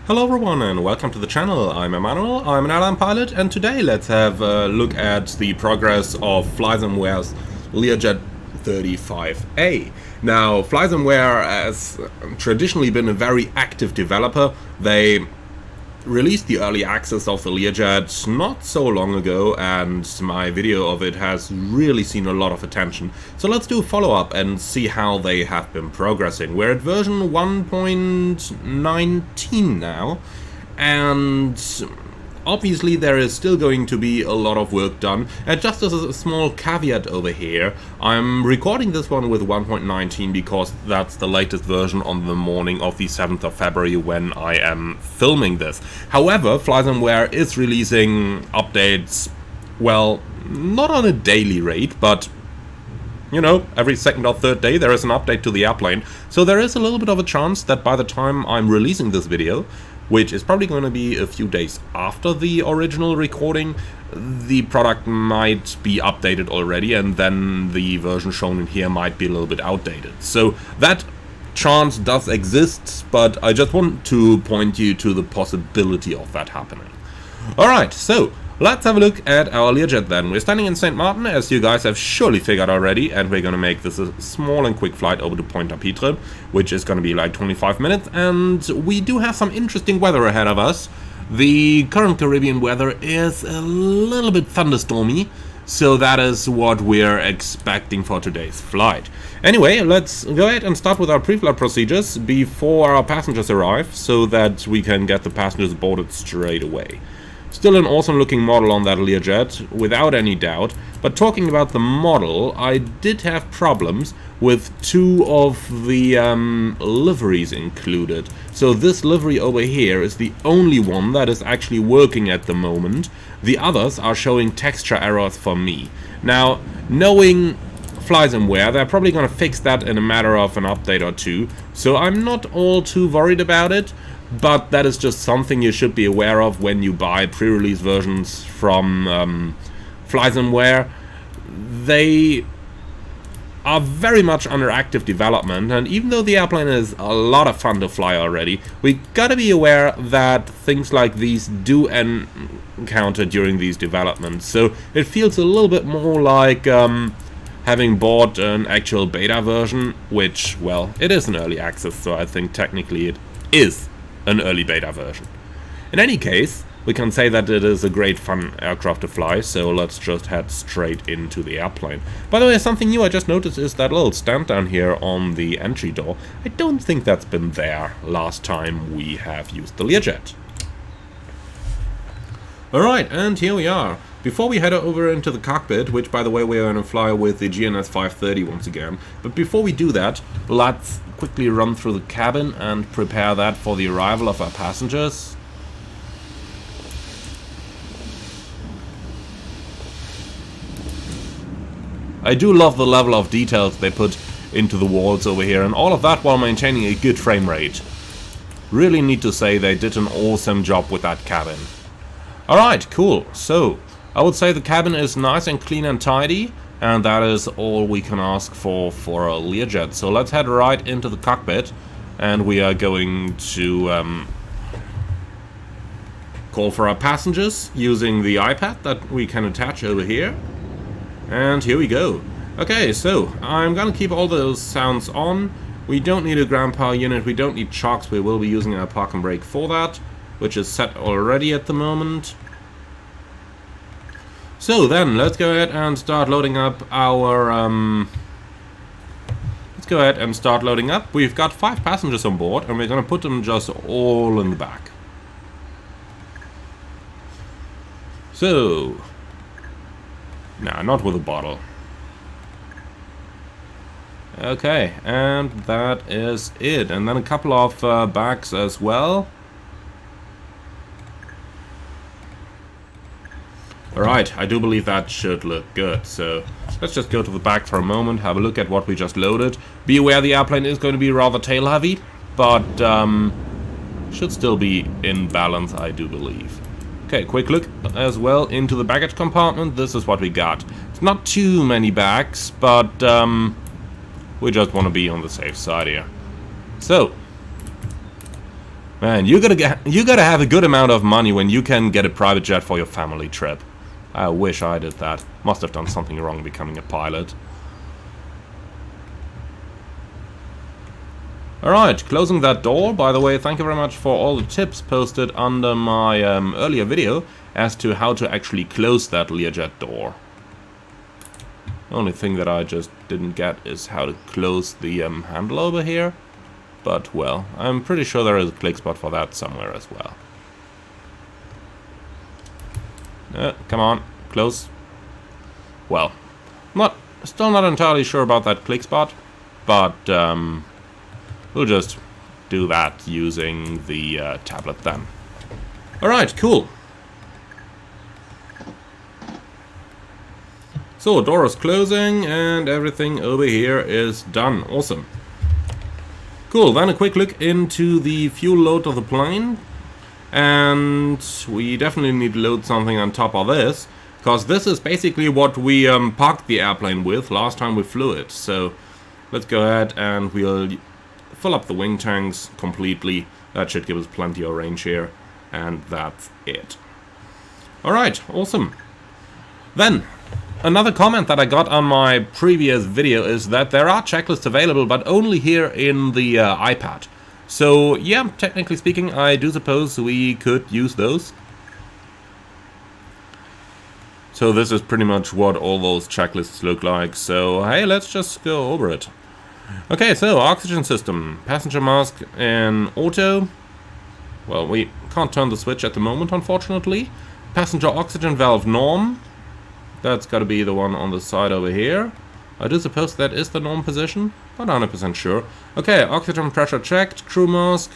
Hello everyone and welcome to the channel. I'm Emmanuel, I'm an airline pilot, and today let's have a look at the progress of FlySimware's Learjet35a. Now, FlySimware has traditionally been a very active developer. They released the early access of the Learjet not so long ago, and my video of it has really seen a lot of attention. So let's do a follow-up and see how they have been progressing. We're at version 1.19 now, and obviously there is still going to be a lot of work done. And just as a small caveat over here, I'm recording this one with 1.19 because that's the latest version on the morning of the 7th of February when I am filming this. However, FlySimware is releasing updates, well, not on a daily rate, but you know, every second or third day there is an update to the airplane. So there is a little bit of a chance that by the time I'm releasing this video, which is probably going to be a few days after the original recording, the product might be updated already, and then the version shown in here might be a little bit outdated. So that chance does exist, but I just want to point you to the possibility of that happening. Alright, so let's have a look at our Learjet then. We're standing in St. Martin, as you guys have surely figured already, and we're going to make this a small and quick flight over to Pointe-à-Pitre, which is going to be like 25 minutes, and we do have some interesting weather ahead of us. The current Caribbean weather is a little bit thunderstormy, so that is what we're expecting for today's flight. Anyway, let's go ahead and start with our pre-flight procedures before our passengers arrive, so that we can get the passengers boarded straight away. Still an awesome looking model on that Learjet, without any doubt, but talking about the model, I did have problems with two of the liveries included. So this livery over here is the only one that is actually working at the moment. The others are showing texture errors for me. Now, knowing FlySimware, they're probably going to fix that in a matter of an update or two, so I'm not all too worried about it. But that is just something you should be aware of when you buy pre-release versions from FlySimware. They are very much under active development, and even though the airplane is a lot of fun to fly already, we gotta be aware that things like these do encounter during these developments. So it feels a little bit more like having bought an actual beta version, which, well, it is an early access, so I think technically it is an early beta version. In any case, we can say that it is a great fun aircraft to fly, so let's just head straight into the airplane. By the way, something new I just noticed is that little stand down here on the entry door. I don't think that's been there last time we have used the Learjet. Alright, and here we are. Before we head over into the cockpit, which by the way we're going to fly with the GNS 530 once again, but before we do that, let's quickly run through the cabin and prepare that for the arrival of our passengers. I do love the level of details they put into the walls over here, and all of that while maintaining a good frame rate. Really need to say they did an awesome job with that cabin. Alright, cool. So I would say the cabin is nice and clean and tidy, and that is all we can ask for a Learjet. So let's head right into the cockpit, and we are going to call for our passengers using the iPad that we can attach over here. And here we go. Okay, so I'm gonna keep all those sounds on. We don't need a ground power unit, we don't need chocks, we will be using our park and brake for that, which is set already at the moment. So then, let's go ahead and start loading up our, We've got 5 passengers on board, and we're gonna put them just all in the back. So, nah, not with a bottle. Okay, and that is it. And then a couple of bags as well. Alright, I do believe that should look good, so let's just go to the back for a moment, have a look at what we just loaded. Be aware the airplane is going to be rather tail heavy, but should still be in balance, I do believe. Okay, quick look as well into the baggage compartment. This is what we got. It's not too many bags, but we just want to be on the safe side here. So, Man, you gotta have a good amount of money when you can get a private jet for your family trip. I wish I did that. Must have done something wrong becoming a pilot. Alright, closing that door. By the way, thank you very much for all the tips posted under my earlier video as to how to actually close that Learjet door. The only thing that I just didn't get is how to close the handle over here. But, well, I'm pretty sure there is a click spot for that somewhere as well. Come on, close. Well, still not entirely sure about that click spot, but we'll just do that using the tablet then. Alright, cool. So, door is closing and everything over here is done. Awesome. Cool, then a quick look into the fuel load of the plane. And we definitely need to load something on top of this, because this is basically what we parked the airplane with last time we flew it. So let's go ahead and we'll fill up the wing tanks completely. That should give us plenty of range here, and that's it. Alright, awesome. Then, another comment that I got on my previous video is that there are checklists available, but only here in the iPad. So, yeah, technically speaking, I do suppose we could use those. So this is pretty much what all those checklists look like. So, hey, let's just go over it. Okay, so, oxygen system. Passenger mask in auto. Well, we can't turn the switch at the moment, unfortunately. Passenger oxygen valve norm. That's got to be the one on the side over here. I do suppose that is the norm position, not 100% sure. Okay, oxygen pressure checked, crew mask,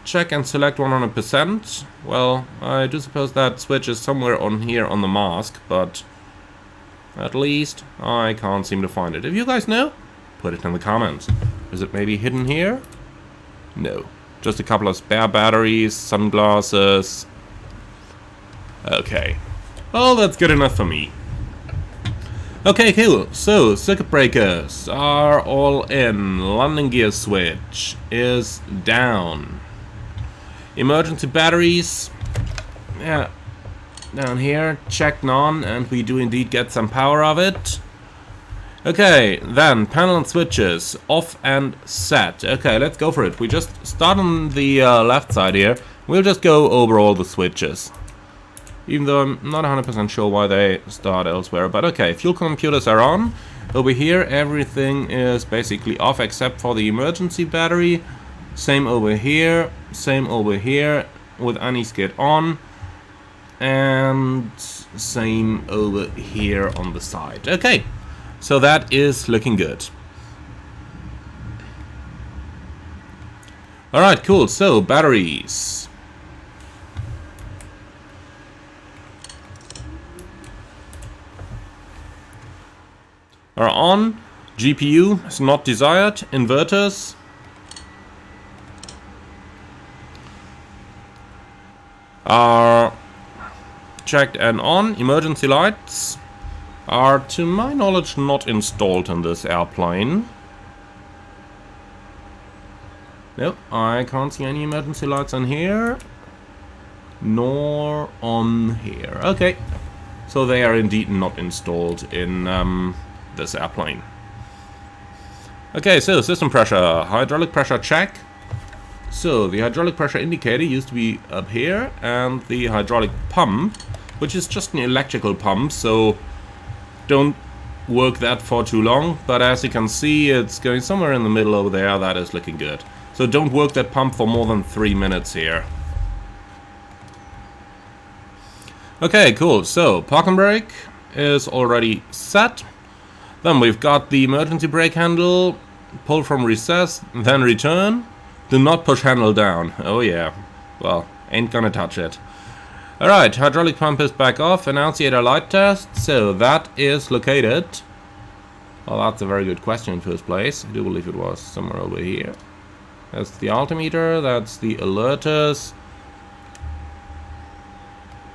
check and select 100%. Well, I do suppose that switch is somewhere on here on the mask, but at least I can't seem to find it. If you guys know, put it in the comments. Is it maybe hidden here? No. Just a couple of spare batteries, sunglasses. Okay. Well, that's good enough for me. Okay, cool. So, circuit breakers are all in. Landing gear switch is down. Emergency batteries, yeah, down here, checked on, and we do indeed get some power of it. Okay, then, panel and switches, off and set. Okay, let's go for it. We just start on the left side here. We'll just go over all the switches. Even though I'm not 100% sure why they start elsewhere. But okay, fuel computers are on. Over here, everything is basically off except for the emergency battery. Same over here with anti-skid on. And same over here on the side. Okay, so that is looking good. Alright, cool. So, batteries. Are on. GPU is not desired. Inverters are checked and on. Emergency lights are, to my knowledge, not installed in this airplane. Nope, I can't see any emergency lights on here, nor on here. Okay, so they are indeed not installed in this airplane. Okay, so system pressure, hydraulic pressure check. So the hydraulic pressure indicator used to be up here, and the hydraulic pump, which is just an electrical pump, so don't work that for too long. But as you can see, it's going somewhere in the middle over there. That is looking good. So don't work that pump for more than 3 minutes here. Okay, cool. So parking brake is already set. Then we've got the emergency brake handle, pull from recess, then return. Do not push handle down. Oh yeah, well, ain't gonna touch it. Alright, hydraulic pump is back off, annunciator light test, so that is located. Well, that's a very good question in first place. I do believe it was somewhere over here. That's the altimeter, that's the alerters.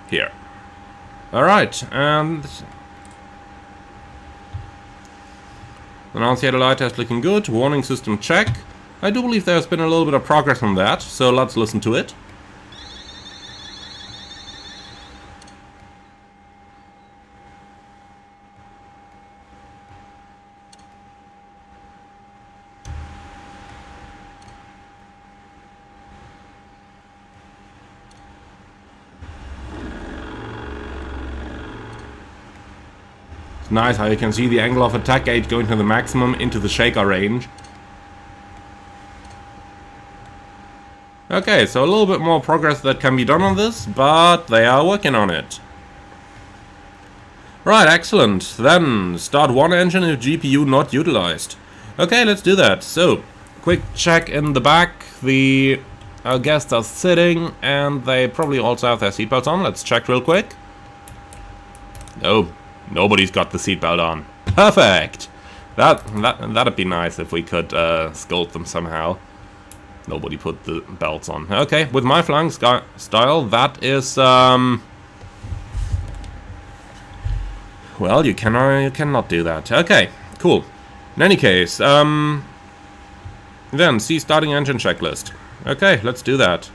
Here. Alright, and annunciator light test looking good. Warning system check. I do believe there's been a little bit of progress on that, so let's listen to it. It's nice how you can see the angle of attack gauge going to the maximum into the shaker range. Okay, so a little bit more progress that can be done on this, but they are working on it. Right, excellent. Then, start one engine if GPU not utilized. Okay, let's do that. So, quick check in the back. The guests are sitting, and they probably also have their seatbelts on. Let's check real quick. No, nobody's got the seatbelt on. Perfect! That'd be nice if we could scold them somehow. Nobody put the belts on. Okay, with my flying style, that is, well, you cannot do that. Okay, cool. In any case, then, see starting engine checklist. Okay, let's do that.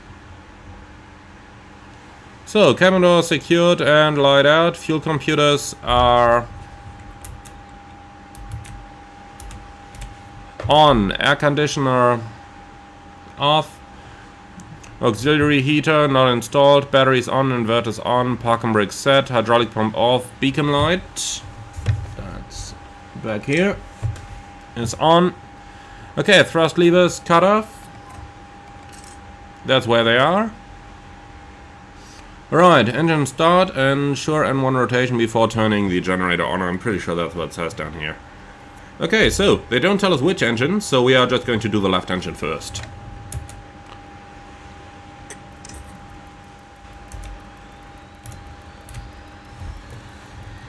So, cabin door secured and light out. Fuel computers are on. Air conditioner off. Auxiliary heater not installed. Batteries on. Inverters on. Parking brake set. Hydraulic pump off. Beacon light. That's back here. It's on. Okay, thrust levers cut off. That's where they are. Right, engine start. Ensure N1 rotation before turning the generator on. I'm pretty sure that's what it says down here. Okay, so they don't tell us which engine, so we are just going to do the left engine first.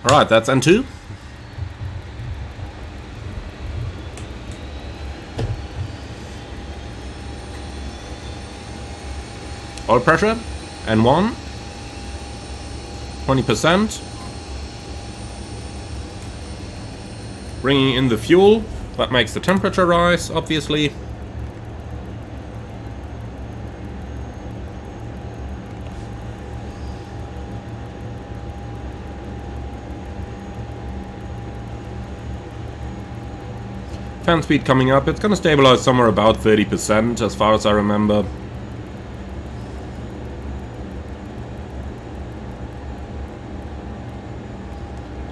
Alright, that's N2. Oil pressure, N1. 20%. Bringing in the fuel. That makes the temperature rise, obviously. Fan speed coming up. It's going to stabilize somewhere about 30% as far as I remember.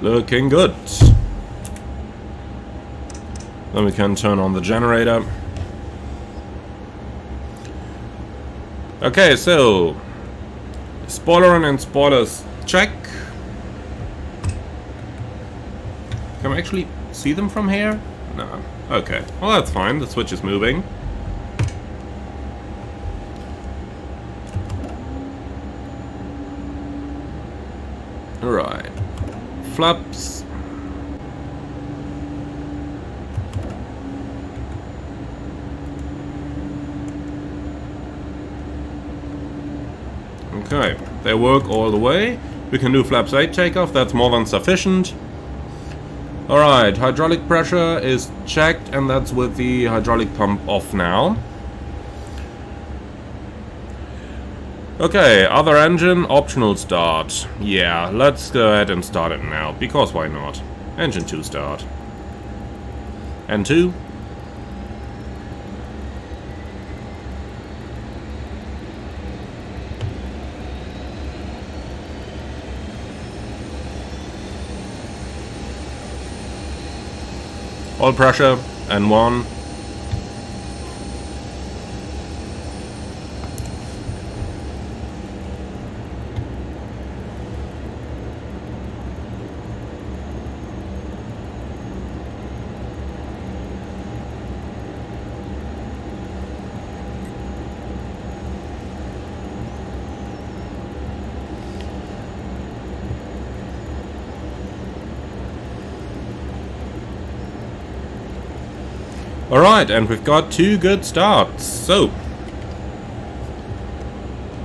Looking good. Then we can turn on the generator. Okay, so spoiler and spoilers check. Can we actually see them from here? No. Okay. Well, that's fine. The switch is moving. Alright. Flaps. Okay, they work all the way. We can do flaps 8 takeoff, that's more than sufficient. Alright, hydraulic pressure is checked, and that's with the hydraulic pump off now. Okay, other engine, optional start. Yeah, let's go ahead and start it now, because why not? Engine 2 start. N2. Oil pressure, N1. Alright, and we've got 2 good starts. So,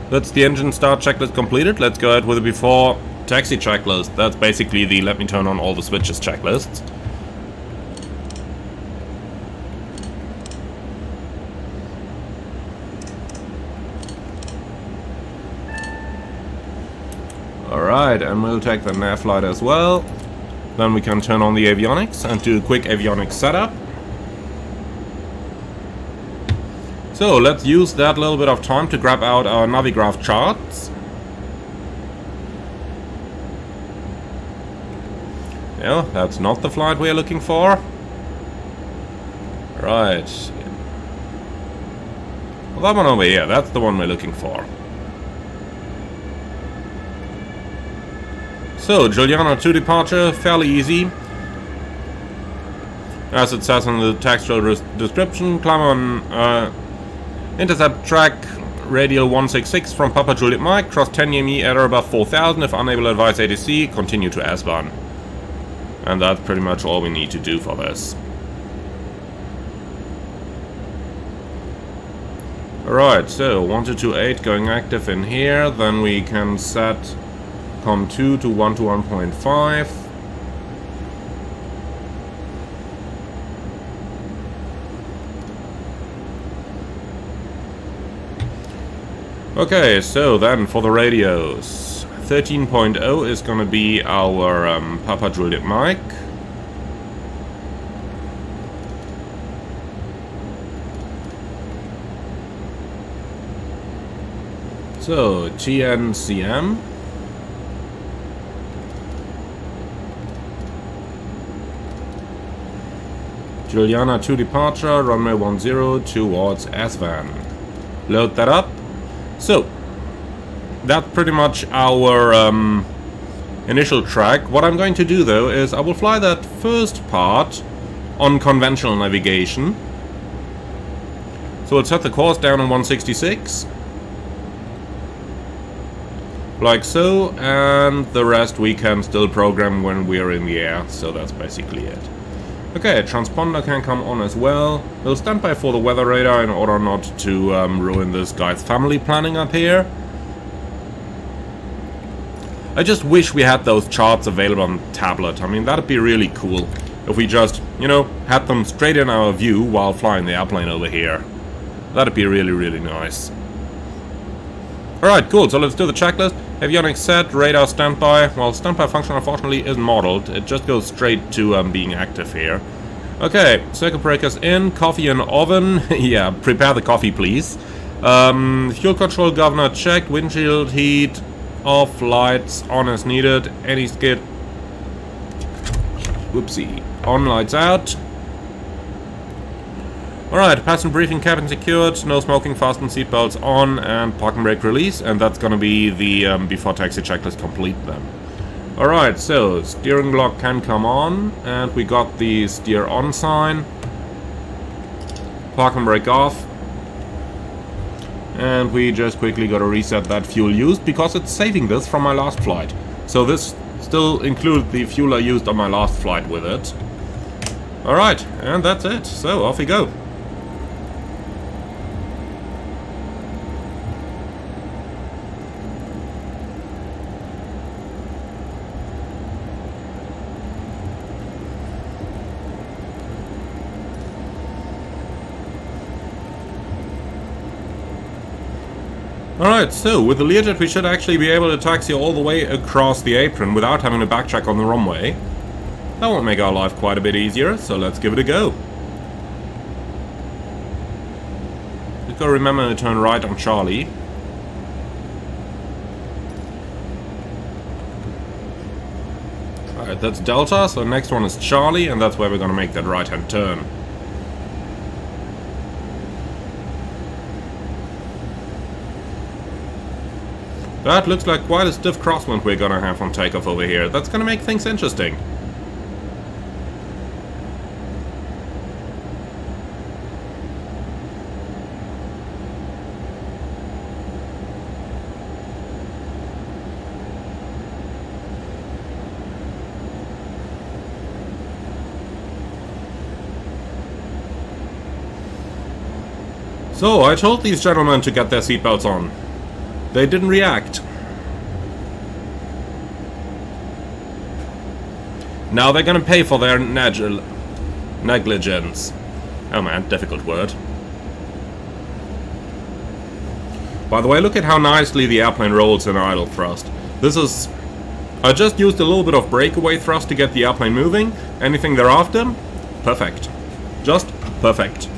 that's the engine start checklist completed. Let's go ahead with the before taxi checklist. That's basically the let me turn on all the switches checklists. Alright, and we'll take the nav light as well. Then we can turn on the avionics and do a quick avionics setup. So let's use that little bit of time to grab out our Navigraph charts. Yeah, that's not the flight we're looking for. Right. Well, that one over here, that's the one we're looking for. So, Juliana to departure, fairly easy. As it says in the textual description, climb on intercept track radial 166 from Papa Juliet Mike, cross 10 EME at or above 4000, if unable to advise ATC, continue to S1. And that's pretty much all we need to do for this. Alright, so 1228 going active in here, then we can set COM2 to 1 to 1.5. Okay, so then for the radios, 13.0 is going to be our Papa Juliet Mike. So, GNCM. Juliana to departure, runway 10 towards S-Van. Load that up. So, that's pretty much our initial track. What I'm going to do though is I will fly that first part on conventional navigation. So we'll set the course down on 166. Like so, and the rest we can still program when we're in the air, so that's basically it. Okay, transponder can come on as well. We'll stand by for the weather radar in order not to ruin this guy's family planning up here. I just wish we had those charts available on tablet. I mean, that'd be really cool if we just, you know, had them straight in our view while flying the airplane over here. That'd be really, really nice. Alright, cool, so let's do the checklist. Avionics set, radar standby. Well, standby function unfortunately isn't modeled. It just goes straight to being active here. Okay, circuit breakers in, coffee and oven. Yeah, prepare the coffee, please. Fuel control governor checked, windshield heat off, lights on as needed. Any skid. Whoopsie. On, lights out. Alright, passenger briefing, cabin secured, no smoking, fasten seatbelts on, and parking brake release, and that's gonna be the before taxi checklist complete then. Alright, so steering block can come on, and we got the steer on sign. Parking brake off. And we just quickly gotta reset that fuel used, because it's saving this from my last flight. So this still includes the fuel I used on my last flight with it. Alright, and that's it, so off we go. Alright, so with the Learjet we should actually be able to taxi all the way across the apron without having to backtrack on the runway. That won't make our life quite a bit easier, so let's give it a go. Just gotta remember to turn right on Charlie. Alright, that's Delta, so the next one is Charlie, and that's where we're gonna make that right-hand turn. That looks like quite a stiff crosswind we're gonna have on takeoff over here. That's gonna make things interesting. So, I told these gentlemen to get their seatbelts on. They didn't react. Now they're gonna pay for their negligence. Oh man, difficult word. By the way, look at how nicely the airplane rolls in idle thrust. This is I just used a little bit of breakaway thrust to get the airplane moving. Anything thereafter? Perfect. Just perfect.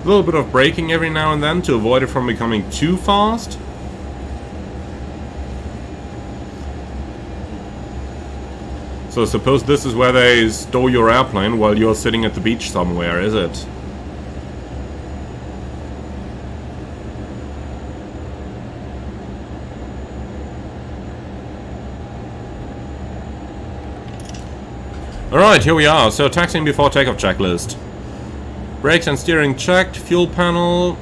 A little bit of braking every now and then to avoid it from becoming too fast. So suppose this is where they stow your airplane while you're sitting at the beach somewhere, is it? Alright, here we are. So taxiing before takeoff checklist. Brakes and steering checked, fuel panel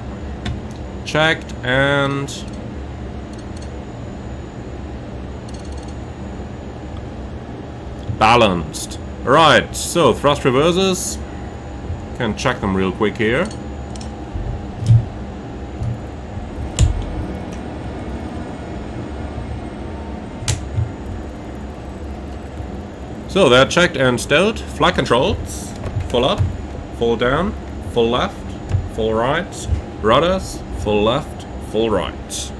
checked, and balanced. Alright, so thrust reversers. Can check them real quick here. So they're checked and stowed. Flight controls. Full up, full down, full left, full right. Rudders, full left, full right.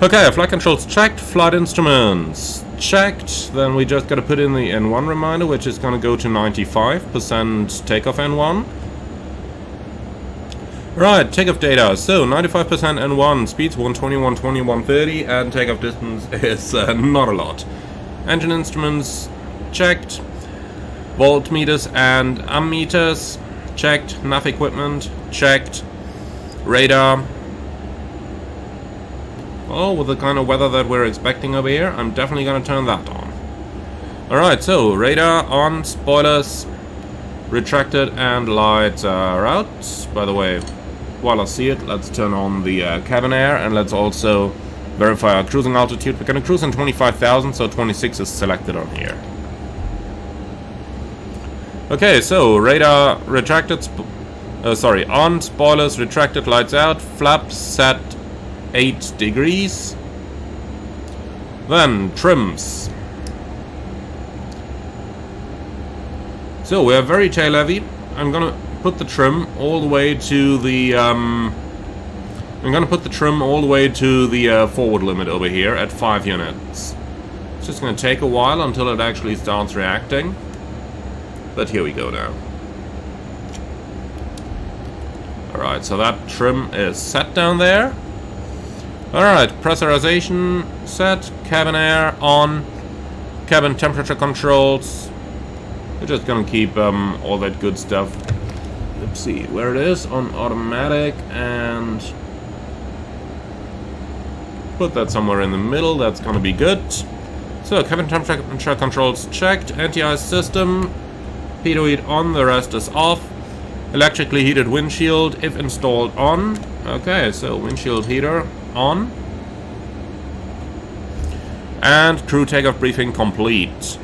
Okay, flight controls checked. Flight instruments checked. Then we just gotta put in the N1 reminder, which is gonna go to 95% takeoff N1. Right, takeoff data. So 95% N1, speeds 120, 120, 130, and takeoff distance is not a lot. Engine instruments checked. Voltmeters and ammeters checked. Nav equipment checked. Radar. Oh, with the kind of weather that we're expecting over here, I'm definitely gonna turn that on. Alright, so radar on, spoilers retracted, and lights are out. By the way, while I see it, let's turn on the cabin air, and let's also verify our cruising altitude. We're gonna cruise in 25,000, so 26 is selected on here. Okay, so radar retracted, on, spoilers retracted, lights out, flaps set 8 degrees. Then trims. So we're very tail heavy. I'm gonna put the trim all the way to the forward limit over here at 5 units. It's just gonna take a while until it actually starts reacting. But here we go now. Alright, so that trim is set down there. Alright, pressurization set, cabin air on, cabin temperature controls. We're just gonna keep all that good stuff. Let's see where it is on automatic and put that somewhere in the middle. That's gonna be good. So cabin temperature controls checked, anti-ice system, pitot heat on, the rest is off. Electrically heated windshield, if installed, on. Okay, so windshield heater on. And crew takeoff briefing complete.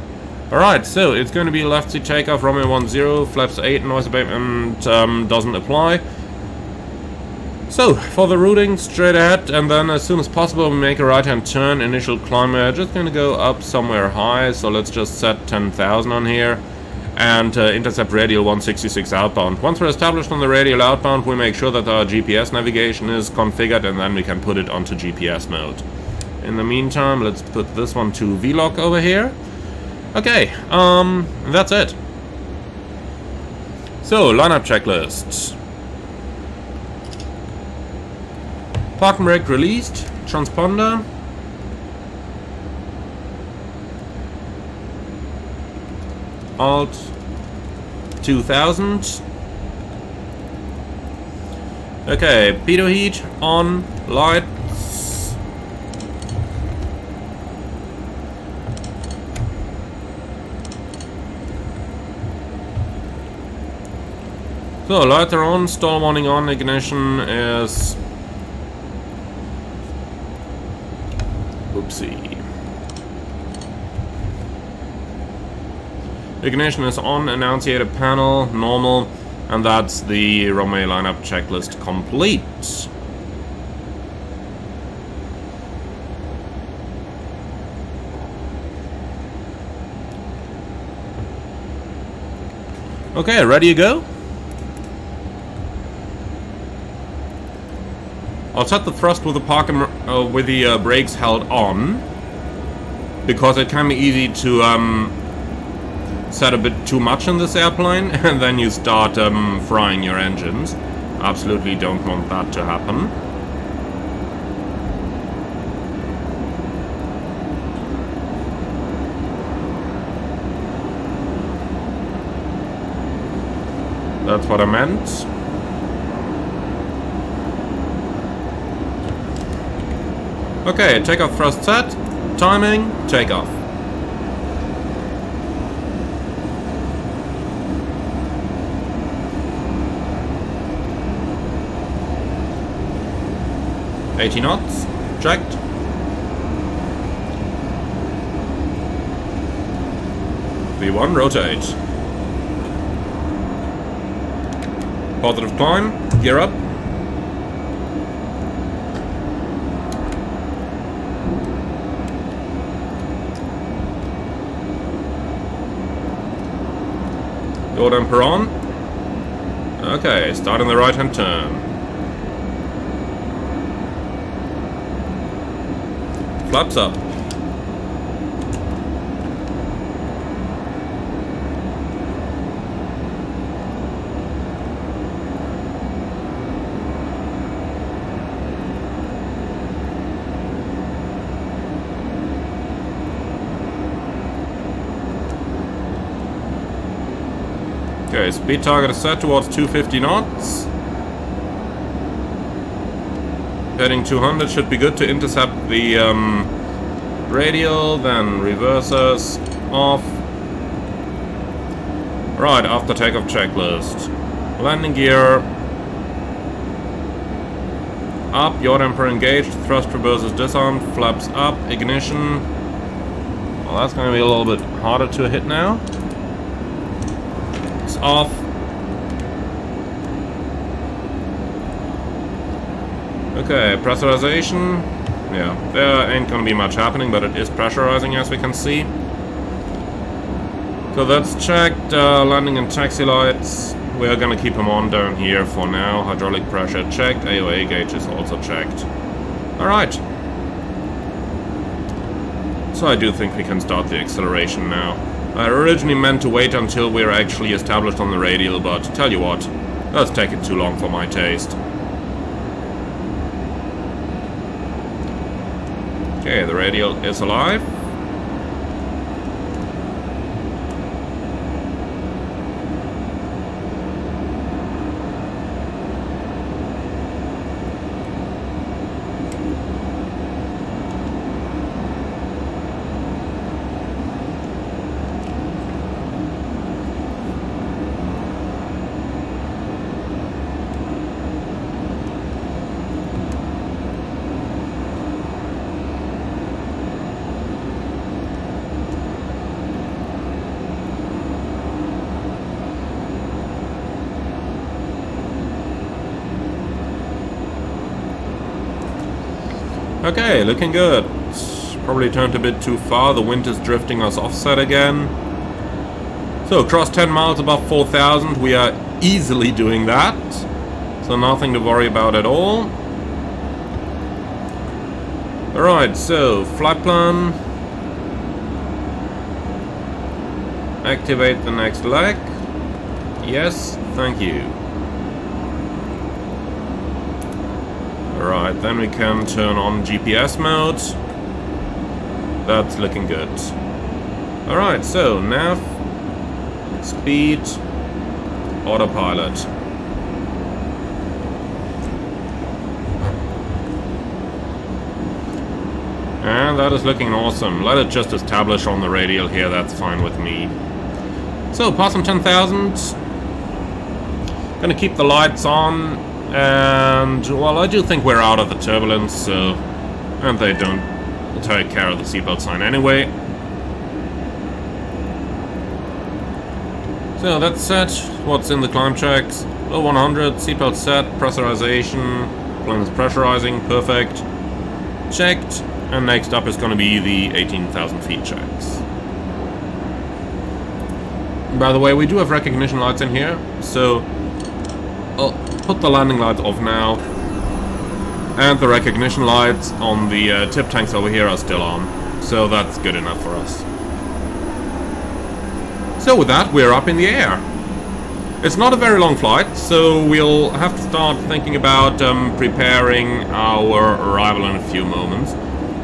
Alright, so it's going to be left seat takeoff, Romeo 10, flaps 8, noise abatement doesn't apply. So, for the routing, straight ahead, and then as soon as possible we make a right hand turn, initial climb. Just going to go up somewhere high, so let's just set 10,000 on here. And intercept radial 166 outbound. Once we're established on the radial outbound, we make sure that our GPS navigation is configured, and then we can put it onto GPS mode. In the meantime, let's put this one to VLOC over here. Okay, that's it. So, lineup checklist. Park and brake released. Transponder. Alt 2000. Okay, pitot heat on, lights. So lights are on, stall warning on, ignition is oopsie. Ignition is on, annunciator panel, normal, and that's the runway lineup checklist complete. Okay, ready to go? I'll set the thrust with the brakes held on, because it can be easy to set a bit too much in this airplane, and then you start frying your engines. Absolutely don't want that to happen. That's what I meant. Okay, takeoff thrust set. Timing, takeoff. $80 knots, checked. V1, rotate. Positive climb, gear up. Yaw damper on. Okay, starting the right hand turn. Flaps up. Okay, speed target is set towards 250 knots. Heading 200 should be good to intercept the radial, then reversers off. Right, after takeoff checklist. Landing gear up, yaw damper engaged, thrust reversers disarmed, flaps up, ignition. Well, that's going to be a little bit harder to hit now. It's off. Okay, pressurization. Yeah, there ain't gonna be much happening, but it is pressurizing, as we can see. So that's checked. Landing and taxi lights. We're gonna keep them on down here for now. Hydraulic pressure checked. AOA gauge is also checked. Alright. So I do think we can start the acceleration now. I originally meant to wait until we're actually established on the radial, but tell you what, that's taking too long for my taste. Okay, the radial is alive. Okay, looking good. Probably turned a bit too far. The wind is drifting us offset again. So, across 10 miles above 4,000, we are easily doing that. So, nothing to worry about at all. Alright, so, flight plan. Activate the next leg. Yes, thank you. Alright, then we can turn on GPS mode. That's looking good. Alright, so nav, speed, autopilot. And that is looking awesome. Let it just establish on the radial here, that's fine with me. So, passing 10,000. Gonna keep the lights on. And, well, I do think we're out of the turbulence, so... And they don't take care of the seatbelt sign anyway. So, that's set. What's in the climb checks? Low 100, seatbelt set, pressurization. Plane is pressurizing, perfect. Checked. And next up is going to be the 18,000 feet checks. By the way, we do have recognition lights in here, so I'll put the landing lights off now. And the recognition lights on the tip tanks over here are still on, so that's good enough for us. So with that, we're up in the air. It's not a very long flight, so we'll have to start thinking about preparing our arrival in a few moments.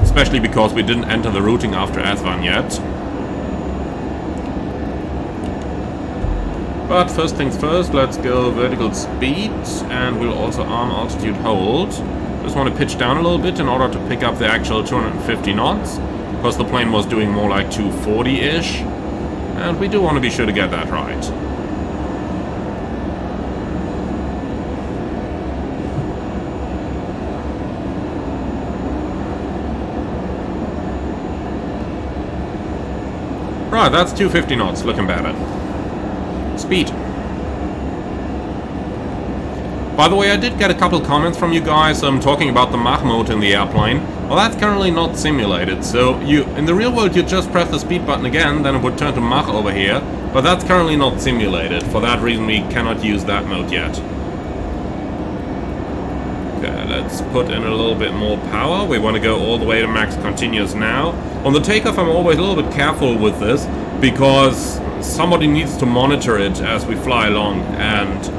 Especially because we didn't enter the routing after Aswan yet. But first things first, let's go vertical speed, and we'll also arm altitude hold. Just want to pitch down a little bit in order to pick up the actual 250 knots, because the plane was doing more like 240-ish, and we do want to be sure to get that right. Right, that's 250 knots, looking better. Speed. By the way, I did get a couple comments from you guys talking about the Mach mode in the airplane. Well, that's currently not simulated, so in the real world you just press the speed button again, then it would turn to Mach over here, but that's currently not simulated. For that reason we cannot use that mode yet. Okay, let's put in a little bit more power. We want to go all the way to max continuous now. On the takeoff I'm always a little bit careful with this, because somebody needs to monitor it as we fly along, and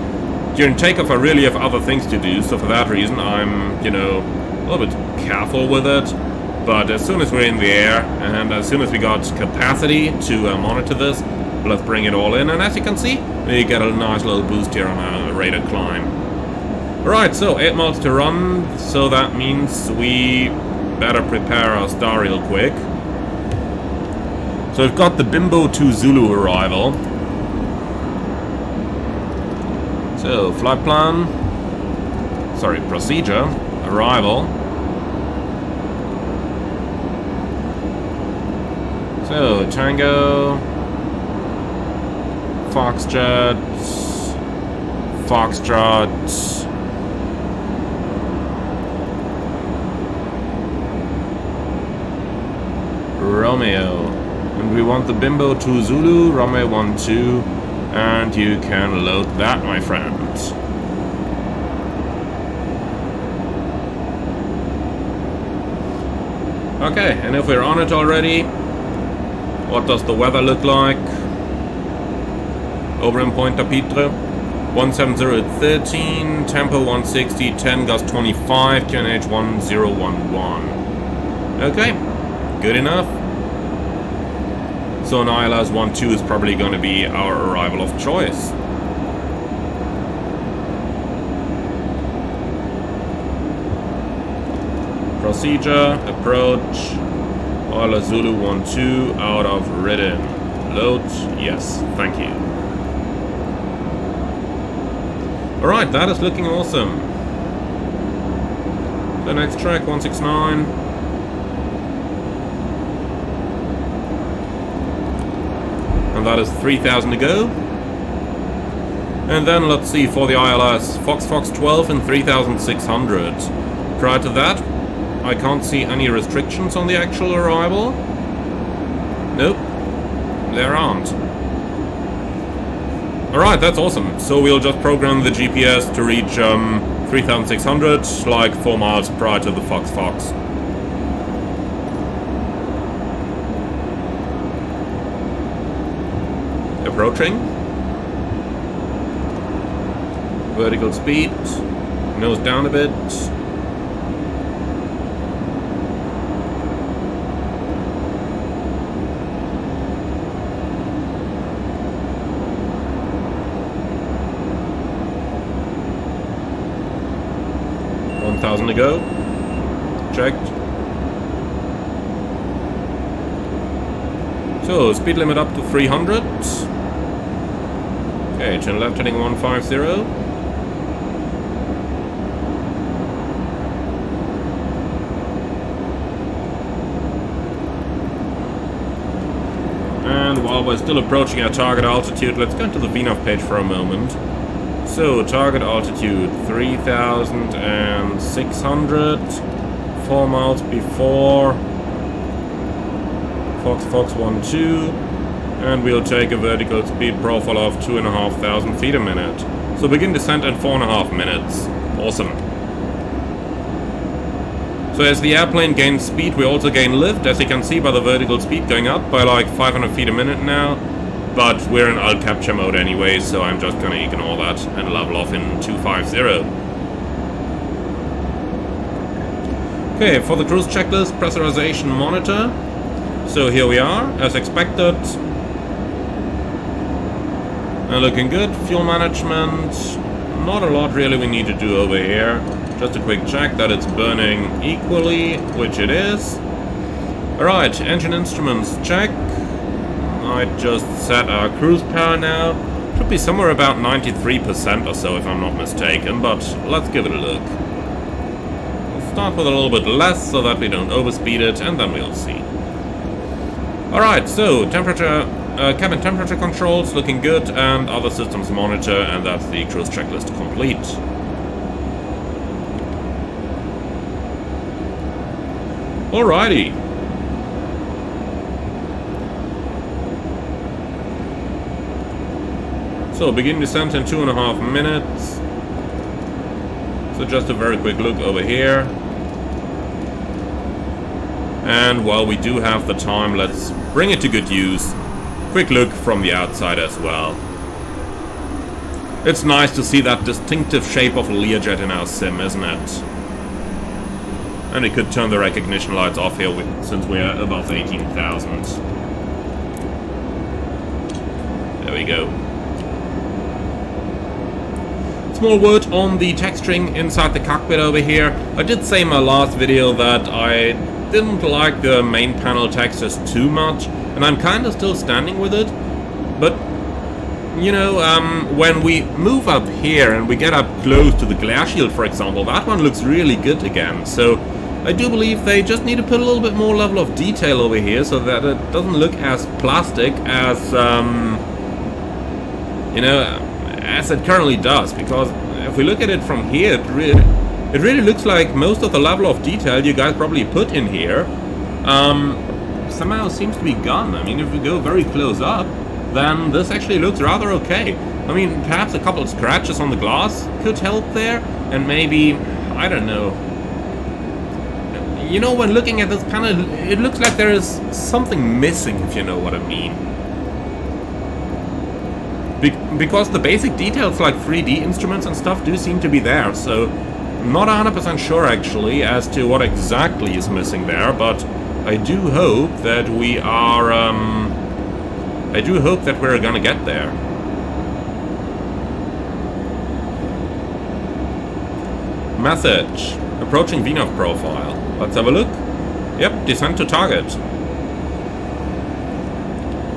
during takeoff I really have other things to do, so for that reason I'm, a little bit careful with it. But as soon as we're in the air, and as soon as we got capacity to monitor this, let's bring it all in, and as you can see, we get a nice little boost here on our rate of climb. Alright, so 8 miles to run, so that means we better prepare our star real quick. So we've got the Bimbo to Zulu arrival. So, flight plan, procedure, arrival. So, Tango, Foxtrot, Romeo. And we want the Bimbo to Zulu, Romeo 1-2, and you can load that, my friend. Okay, and if we're on it already, what does the weather look like? Over in Pointe Pitre, 170 at 13, tempo 160, 10 gust 25, QNH 1011. Okay, good enough. So an ILS 1-2 is probably going to be our arrival of choice. Procedure, approach, ILS Zulu 1-2 out of Ridden. Load, yes, thank you. Alright, that is looking awesome. The next track, 169. And that is 3,000 to go. And then let's see for the ILS, Fox 12 and 3,600. Prior to that, I can't see any restrictions on the actual arrival. Nope, there aren't. Alright, that's awesome. So we'll just program the GPS to reach 3,600, like 4 miles prior to the Fox. Approaching. Vertical speed. Nose down a bit. To go. Checked. So, speed limit up to 300. Okay, turn left heading 150. And while we're still approaching our target altitude, let's go to the VNAV page for a moment. So, target altitude 3,600, 4 miles before Fox 1-2, And we'll take a vertical speed profile of 2,500 feet a minute. So begin descent in 4.5 minutes. Awesome. So as the airplane gains speed, we also gain lift, as you can see by the vertical speed going up by like 500 feet a minute now. But we're in alt capture mode anyway, so I'm just gonna ignore that and level off in 250. Okay, for the cruise checklist, pressurization monitor. So here we are, as expected. Looking good. Fuel management, not a lot really we need to do over here. Just a quick check that it's burning equally, which it is. Alright, engine instruments check. I just set our cruise power now. Should be somewhere about 93% or so if I'm not mistaken, but let's give it a look. We'll start with a little bit less so that we don't overspeed it, and then we'll see. Alright, so temperature, cabin temperature controls looking good, and other systems monitor, and that's the cruise checklist complete. Alrighty. So begin descent in 2.5 minutes. So just a very quick look over here. And while we do have the time, let's bring it to good use. Quick look from the outside as well. It's nice to see that distinctive shape of a Learjet in our sim, isn't it? And we could turn the recognition lights off here since we're above 18,000. There we go. Small word on the texturing inside the cockpit over here. I did say in my last video that I didn't like the main panel textures too much, and I'm kind of still standing with it. But, you know, when we move up here and we get up close to the glare shield, for example, that one looks really good again. So I do believe they just need to put a little bit more level of detail over here so that it doesn't look as plastic as, you know, as it currently does. Because if we look at it from here, it really looks like most of the level of detail you guys probably put in here somehow seems to be gone. I mean, if we go very close up, then this actually looks rather okay. I mean, perhaps a couple of scratches on the glass could help there, and maybe, I don't know. You know, when looking at this panel, it looks like there is something missing, if you know what I mean. Because the basic details like 3D instruments and stuff do seem to be there, so I'm not 100% sure actually as to what exactly is missing there, but I do hope that we are, I do hope that we're gonna get there. Message. Approaching VNAV profile. Let's have a look. Yep, descent to target.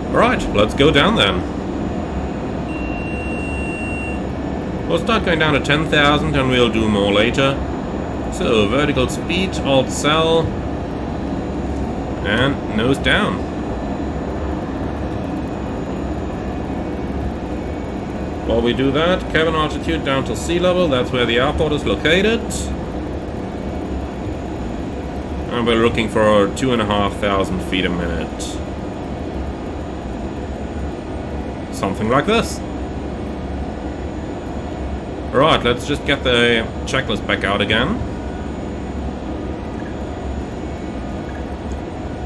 Alright, let's go down then. We'll start going down to 10,000 and we'll do more later. So, vertical speed, alt cell, and nose down. While we do that, cabin altitude down to sea level, that's where the airport is located. And we're looking for 2,500 feet a minute. Something like this. Right, let's just get the checklist back out again.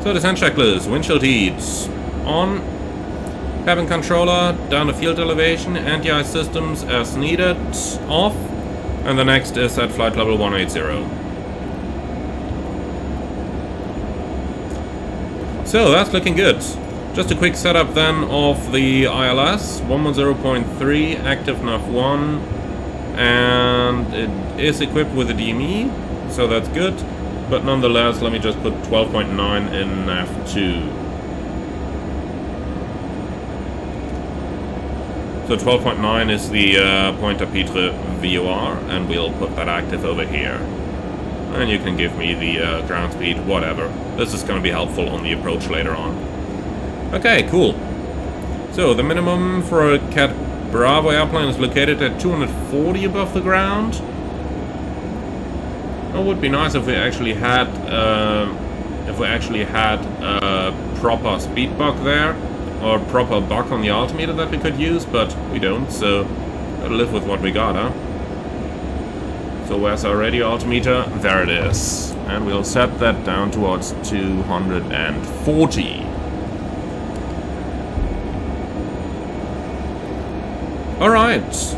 So descent checklist, windshield heat on, cabin controller down to field elevation, anti-ice systems as needed off, and the next is at flight level 180. So that's looking good. Just a quick setup then of the ILS, 110.3, active nav 1, and it is equipped with a DME, so that's good. But nonetheless, let me just put 12.9 in nav 2. So 12.9 is the Pointer Pitre VOR, and we'll put that active over here. And you can give me the ground speed, whatever. This is going to be helpful on the approach later on. Okay, cool. So the minimum for a Cat Bravo airplane is located at 240 above the ground. It would be nice if we actually had a proper speed bug there. or proper buck on the altimeter that we could use, but we don't, so gotta live with what we got, huh? So where's our radio altimeter? There it is. And we'll set that down towards 240. Alright.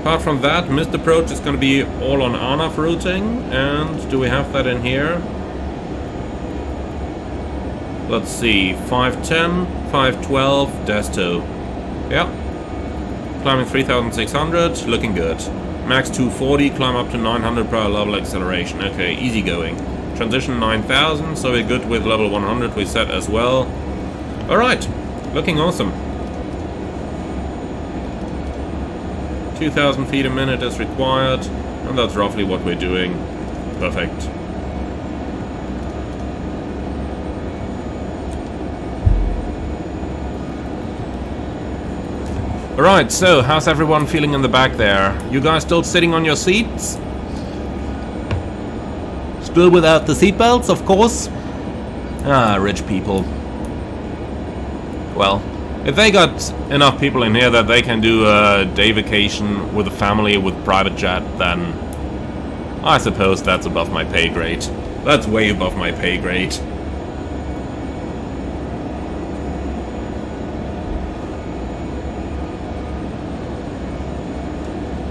Apart from that, missed approach is going to be all on RNAV routing. And do we have that in here? Let's see. 510, 512, Desto. Yep. Climbing 3,600, looking good. Max 240, climb up to 900 per hour level acceleration. Okay, easy going. Transition 9,000, so we're good with level 100 we set as well. Alright, looking awesome. 2,000 feet a minute is required, and that's roughly what we're doing. Perfect. Alright, so how's everyone feeling in the back there? You guys still sitting on your seats? Still without the seatbelts, of course? Ah, rich people. Well, if they got enough people in here that they can do a day vacation with a family with private jet, then I suppose that's above my pay grade. That's way above my pay grade.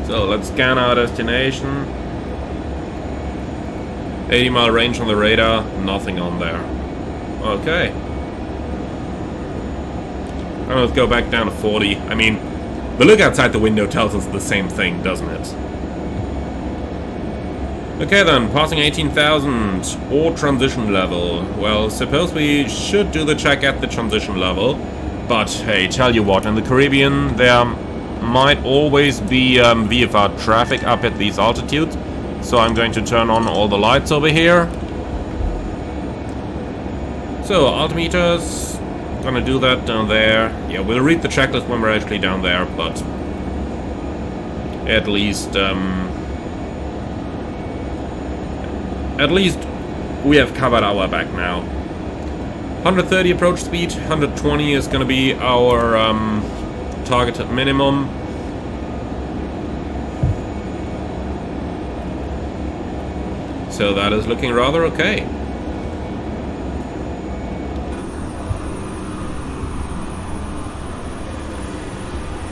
So let's scan our destination. 80-mile range on the radar, nothing on there. Okay. And let's go back down to 40. I mean, the look outside the window tells us the same thing, doesn't it? Okay then, passing 18,000 or transition level. Well, suppose we should do the check at the transition level. But hey, tell you what, in the Caribbean there might always be VFR traffic up at these altitudes, so I'm going to turn on all the lights over here. So altimeters, gonna do that down there. Yeah, we'll read the checklist when we're actually down there, but at least we have covered our back now. 130 approach speed, 120 is gonna be our targeted minimum. So that is looking rather okay.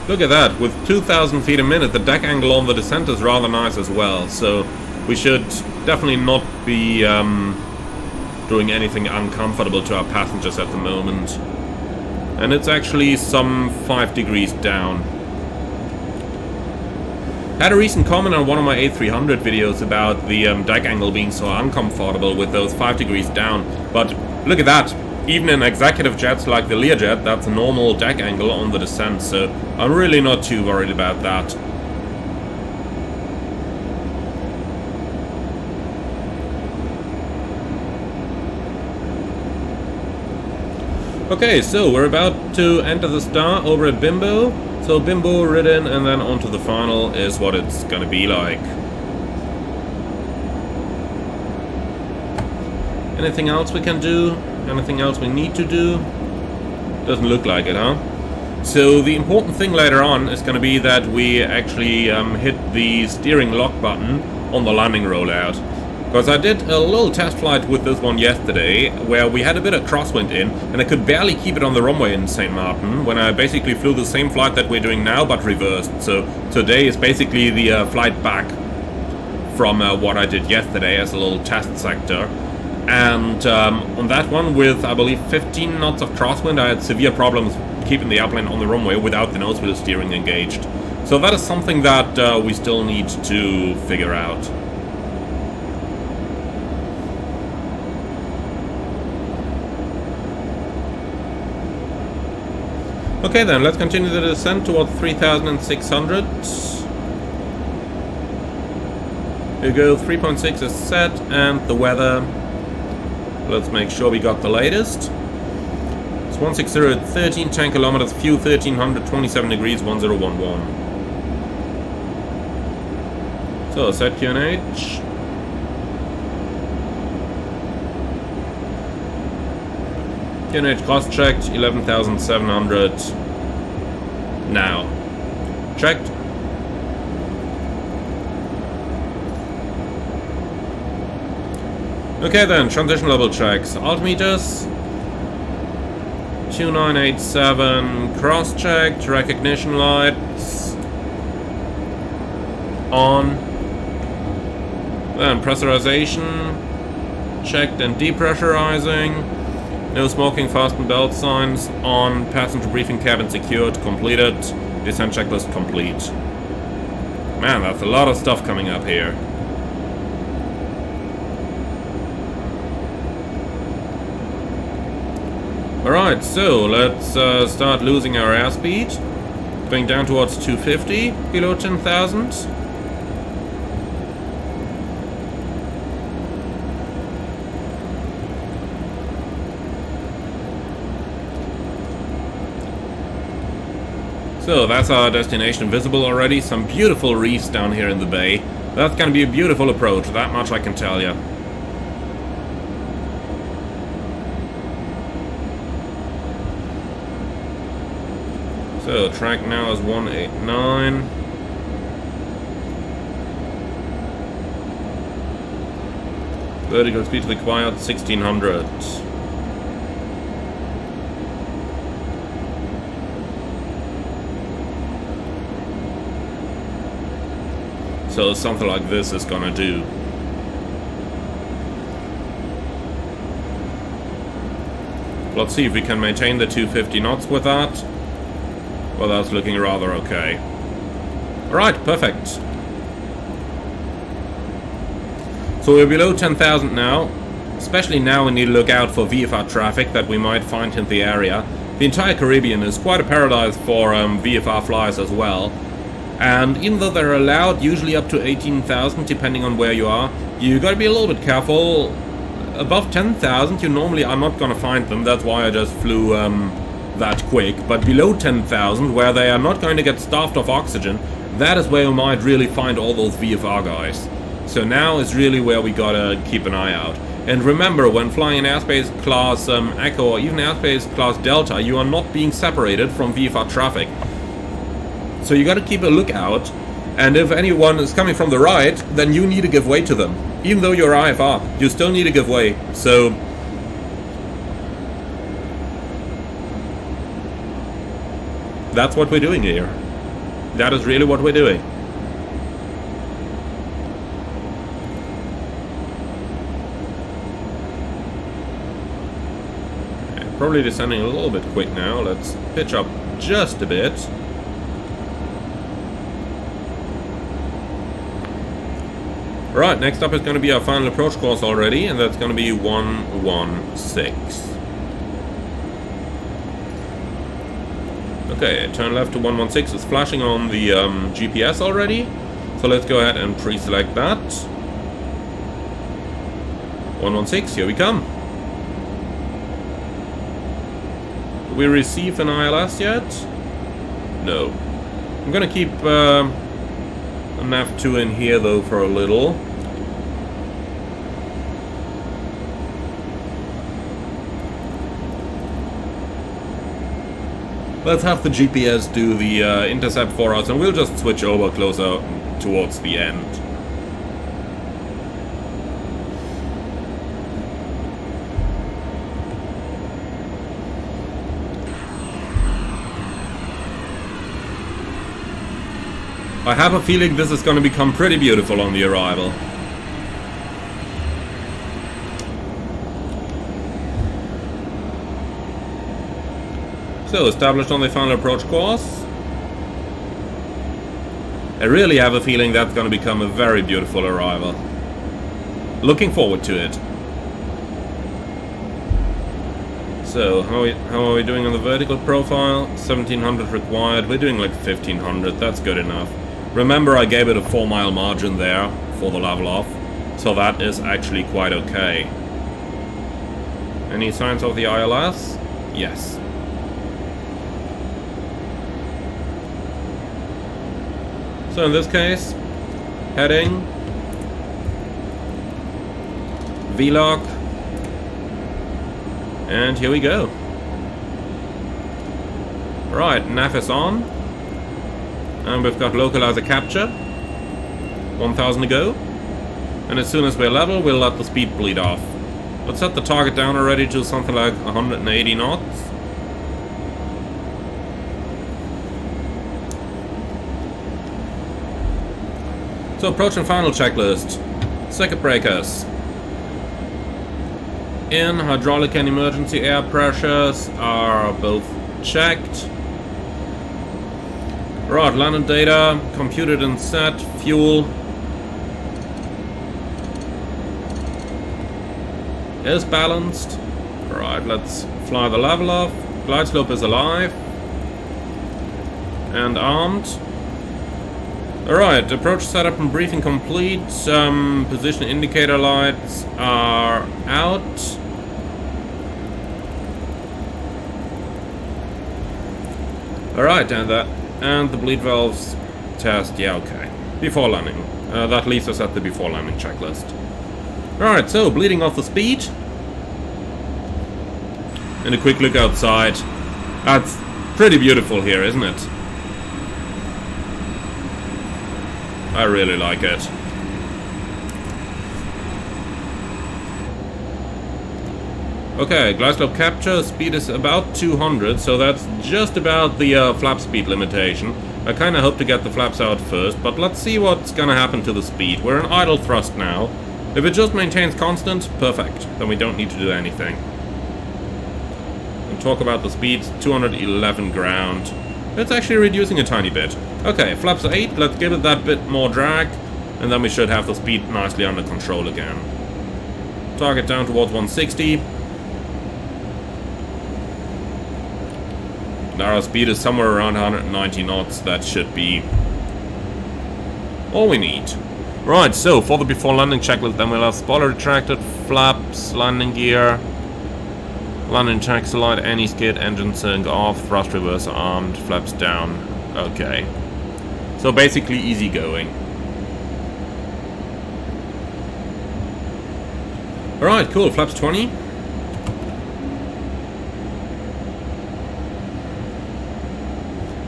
Look at that, with 2,000 feet a minute, the deck angle on the descent is rather nice as well, so we should definitely not be doing anything uncomfortable to our passengers at the moment. And it's actually some 5 degrees down. I had a recent comment on one of my A300 videos about the deck angle being so uncomfortable with those 5 degrees down, but look at that. Even in executive jets like the Learjet, that's a normal deck angle on the descent, so I'm really not too worried about that. Okay, so we're about to enter the star over at Bimbo. So Bimbo ridden and then onto the final is what it's gonna be like. Anything else we can do? Anything else we need to do? Doesn't look like it, huh? So the important thing later on is gonna be that we actually hit the steering lock button on the landing rollout. Because I did a little test flight with this one yesterday, where we had a bit of crosswind in, and I could barely keep it on the runway in St. Martin, when I basically flew the same flight that we're doing now, but reversed. So today is basically the flight back from what I did yesterday as a little test sector. And on that one, with I believe 15 knots of crosswind, I had severe problems keeping the airplane on the runway without the nose wheel steering engaged. So that is something that we still need to figure out. Okay then, let's continue the descent towards 3,600. Here we go, 3.6 is set, and the weather. Let's make sure we got the latest. It's 160 at 13, 10 kilometers, fuel 1300, 27 degrees, 1011. So, set QNH. Unit cost checked, 11,700. Now. Checked. Okay then, transition level checks. Altimeters. 2987. Cross checked. Recognition lights. On. Then pressurization. Checked and depressurizing. No smoking, fasten belt signs. On. Passenger briefing cabin secured. Completed. Descent checklist complete. Man, that's a lot of stuff coming up here. Alright, so let's start losing our airspeed. Going down towards 250, below 10,000. So that's our destination visible already. Some beautiful reefs down here in the bay. That's gonna be a beautiful approach, that much I can tell you. So track now is 189. Vertical speed required 1600. So something like this is gonna do. Let's see if we can maintain the 250 knots with that. Well, that's looking rather okay. Alright, perfect. So we're below 10,000 now. Especially now we need to look out for VFR traffic that we might find in the area. The entire Caribbean is quite a paradise for VFR flies as well. And even though they're allowed usually up to 18,000 depending on where you are, you gotta be a little bit careful. Above 10,000 you normally are not gonna find them, that's why I just flew that quick. But below 10,000, where they are not going to get starved of oxygen, that is where you might really find all those VFR guys. So now is really where we gotta keep an eye out. And remember, when flying in airspace class Echo or even airspace class Delta, you are not being separated from VFR traffic. So you gotta keep a lookout, and if anyone is coming from the right, then you need to give way to them. Even though you're IFR, you still need to give way. So that's what we're doing here. That is really what we're doing. Okay, probably descending a little bit quick now. Let's pitch up just a bit. Right, next up is going to be our final approach course already, and that's going to be 116. Okay, turn left to 116 is flashing on the GPS already, so let's go ahead and pre-select that. 116, here we come. Did we receive an ILS yet? No. I'm going to keep a nav2 in here though for a little. Let's have the GPS do the intercept for us, and we'll just switch over closer towards the end. I have a feeling this is going to become pretty beautiful on the arrival. So, established on the final approach course. I really have a feeling that's going to become a very beautiful arrival. Looking forward to it. So, how are we doing on the vertical profile? 1700 required. We're doing like 1500. That's good enough. Remember, I gave it a 4-mile margin there for the level off. So that is actually quite okay. Any signs of the ILS? Yes. So in this case, heading, VLOC, and here we go. Right, nav is on. And we've got localizer capture. 1000 to go. And as soon as we're level, we'll let the speed bleed off. Let's set the target down already to something like 180 knots. So approaching final checklist. Circuit breakers. In, hydraulic and emergency air pressures are both checked. Right, landing data, computed and set, fuel is balanced. Right, let's fly the level off. Glide slope is alive. And armed. Alright, approach setup and briefing complete. Position indicator lights are out. Alright, and the bleed valves test, yeah, okay. Before landing. That leaves us at the before landing checklist. Alright, so bleeding off the speed. And a quick look outside. That's pretty beautiful here, isn't it? I really like it. Okay, glide slope capture, speed is about 200, so that's just about the flap speed limitation. I kind of hope to get the flaps out first, but let's see what's gonna happen to the speed. We're in idle thrust now. If it just maintains constant, perfect. Then we don't need to do anything. And talk about the speed, 211 ground. It's actually reducing a tiny bit. Okay, flaps are 8, let's give it that bit more drag, and then we should have the speed nicely under control again. Target down towards 160. And our speed is somewhere around 190 knots, that should be all we need. Right, so for the before landing checklist, then we'll have spoiler retracted, flaps, landing gear, landing check slide, any skid, engine sync off, thrust reverser armed, flaps down. Okay. So basically easy going. Alright, cool, flaps 20.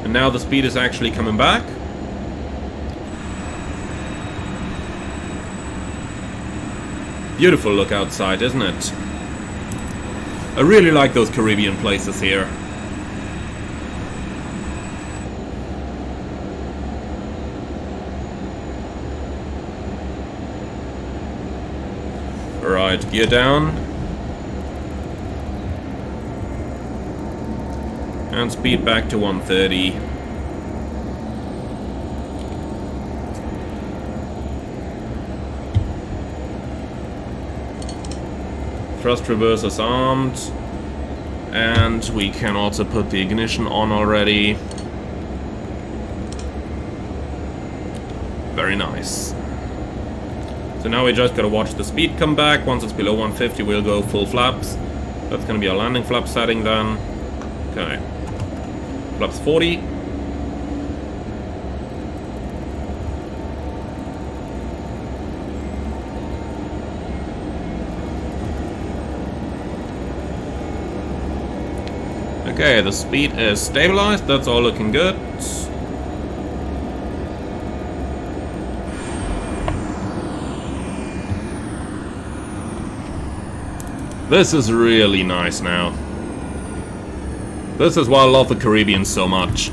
And now the speed is actually coming back. Beautiful look outside, isn't it? I really like those Caribbean places here. Alright, gear down. And speed back to 130. Thrust reversers armed. And we can also put the ignition on already. Very nice. So now we just gotta watch the speed come back. Once it's below 150, we'll go full flaps. That's gonna be our landing flap setting then. Okay. Flaps 40. Okay, the speed is stabilized, that's all looking good. This is really nice now. This is why I love the Caribbean so much.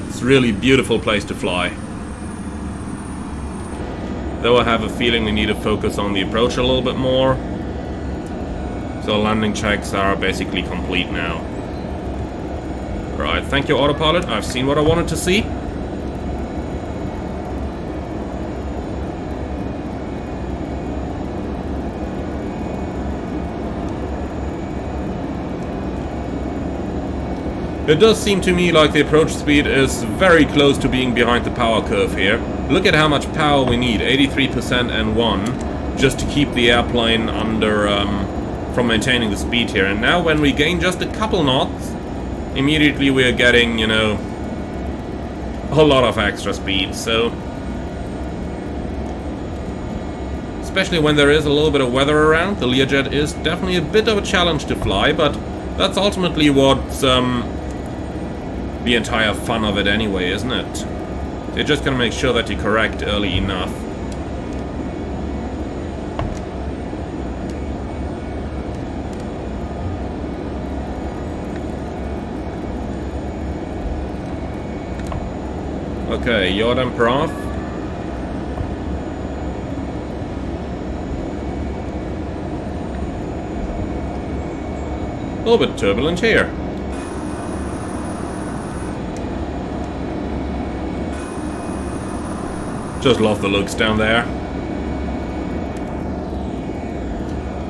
It's a really beautiful place to fly. Though I have a feeling we need to focus on the approach a little bit more. So landing checks are basically complete now. Right, thank you autopilot, I've seen what I wanted to see. It does seem to me like the approach speed is very close to being behind the power curve here. Look at how much power we need, 83% and 1, just to keep the airplane under, from maintaining the speed here. And now when we gain just a couple knots, immediately we are getting, you know, a lot of extra speed, so... Especially when there is a little bit of weather around, the Learjet is definitely a bit of a challenge to fly, but that's ultimately what the entire fun of it anyway, isn't it? You're just gonna make sure that you correct early enough. Okay, yaw damper off. A little bit turbulent here. Just love the looks down there.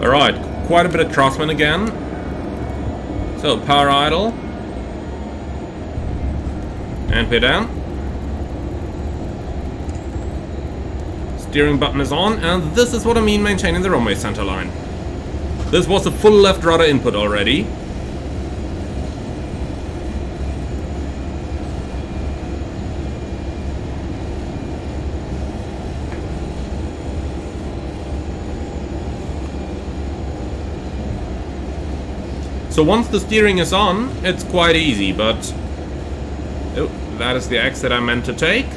Alright, quite a bit of crosswind again. So, power idle. And pay down. Steering button is on, and this is what I mean maintaining the runway center line. This was a full left rudder input already. So once the steering is on, it's quite easy, but... Oh, that is the exit I meant to take.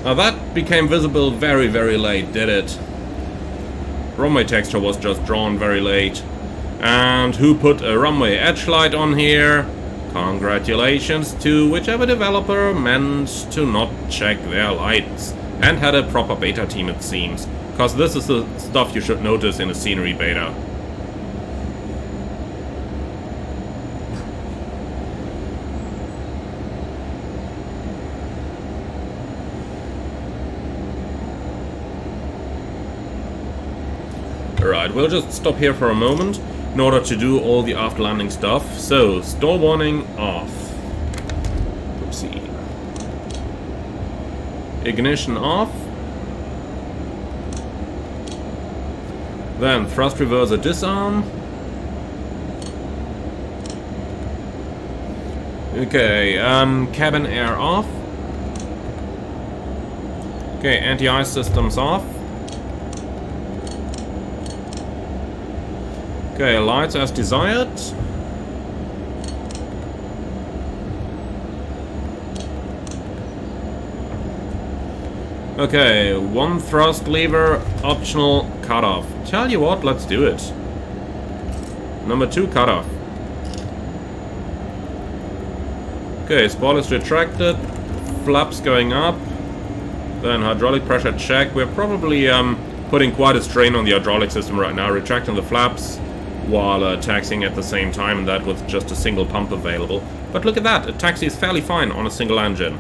Now that became visible very, very late, did it? Runway texture was just drawn very late. And who put a runway edge light on here? Congratulations to whichever developer meant to not check their lights. And had a proper beta team, it seems. Because this is the stuff you should notice in a scenery beta. Alright, we'll just stop here for a moment in order to do all the after landing stuff. So, stall warning off. Oopsie. Ignition off. Then thrust reverser disarm. Okay, cabin air off. Okay, anti-ice systems off. Okay, lights as desired. Okay, one thrust lever, optional cutoff. Tell you what, let's do it. Number 2 cutoff. Okay, spoilers retracted, flaps going up, then hydraulic pressure check. We're probably putting quite a strain on the hydraulic system right now, retracting the flaps while taxiing at the same time, and that with just a single pump available. But look at that, it taxis fairly fine on a single engine.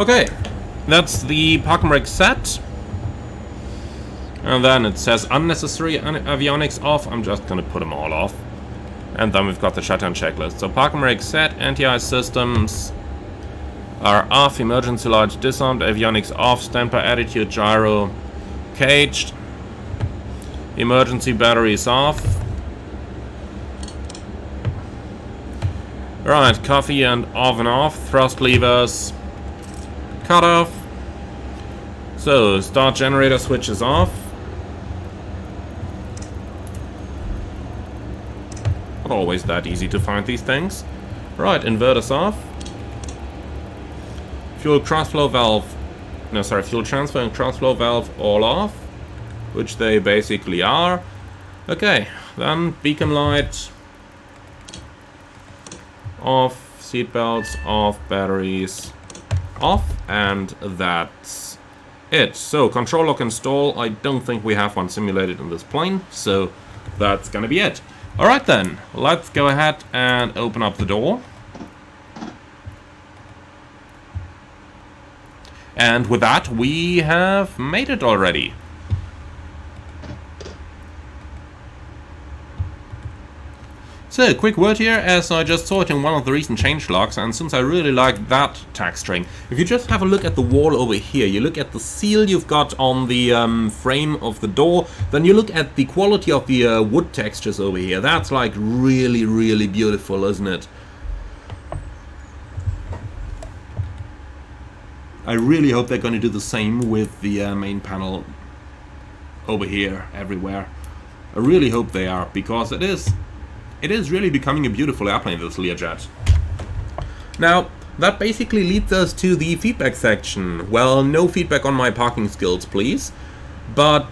Okay, that's the parking brake set. And then it says unnecessary avionics off. I'm just gonna put them all off. And then we've got the shutdown checklist. So parking brake set, anti-ice systems are off, emergency lights disarmed, avionics off, standby attitude gyro caged, emergency batteries off. Right, coffee and oven off, thrust levers cut off. So, start generator switch is off. Not always that easy to find these things. Right, inverters off. Fuel transfer valve, fuel transfer and transfer valve all off, which they basically are. Okay, then beacon light off, seat belts off, batteries off, and that's it. So, control lock install. I don't think we have one simulated in this plane, so that's gonna be it. Alright then, let's go ahead and open up the door. And with that, we have made it already. So, quick word here, as I just saw it in one of the recent changelogs, and since I really like that tag string, if you just have a look at the wall over here, you look at the seal you've got on the frame of the door, then you look at the quality of the wood textures over here. That's like really, really beautiful, isn't it? I really hope they're going to do the same with the main panel over here, everywhere. I really hope they are, because it is really becoming a beautiful airplane, this Learjet. Now, that basically leads us to the feedback section. Well, no feedback on my parking skills, please. But,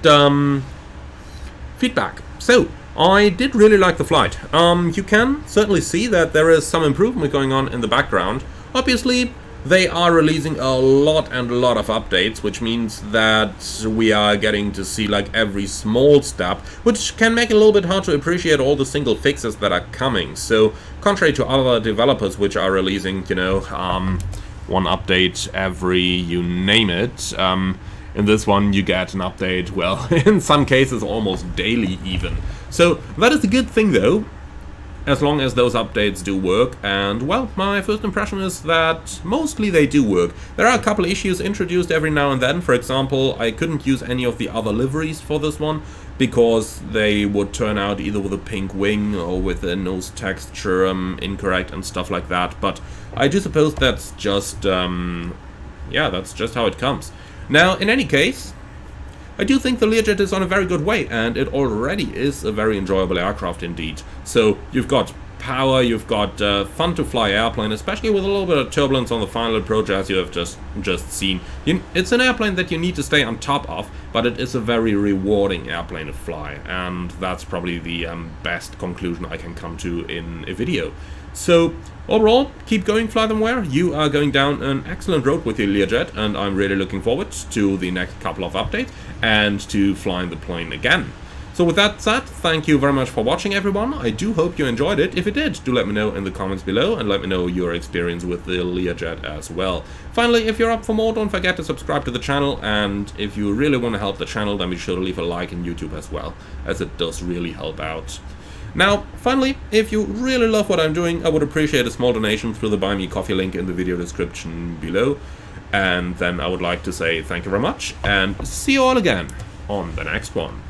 feedback. So, I did really like the flight. You can certainly see that there is some improvement going on in the background. Obviously, they are releasing a lot of updates, which means that we are getting to see like every small step, which can make it a little bit hard to appreciate all the single fixes that are coming. So, contrary to other developers which are releasing, you know, one update every, you name it, in this one you get an update, well, in some cases almost daily even. So, that is a good thing though, as long as those updates do work, and well, my first impression is that mostly they do work. There are a couple of issues introduced every now and then. For example, I couldn't use any of the other liveries for this one because they would turn out either with a pink wing or with a nose texture incorrect and stuff like that, but I do suppose that's just, yeah, that's just how it comes. Now, in any case, I do think the Learjet is on a very good way, and it already is a very enjoyable aircraft indeed. So, you've got power, you've got fun to fly airplane, especially with a little bit of turbulence on the final approach, as you have just seen. It's an airplane that you need to stay on top of, but it is a very rewarding airplane to fly, and that's probably the best conclusion I can come to in a video. So, overall, keep going, fly them where. You are going down an excellent road with your Learjet, and I'm really looking forward to the next couple of updates and to flying the plane again. So with that said, thank you very much for watching, everyone. I do hope you enjoyed it. If you did, do let me know in the comments below, and let me know your experience with the Learjet as well. Finally, if you're up for more, don't forget to subscribe to the channel, and if you really want to help the channel, then be sure to leave a like on YouTube as well, as it does really help out. Now, finally, if you really love what I'm doing, I would appreciate a small donation through the Buy Me Coffee link in the video description below. And then I would like to say thank you very much, and see you all again on the next one.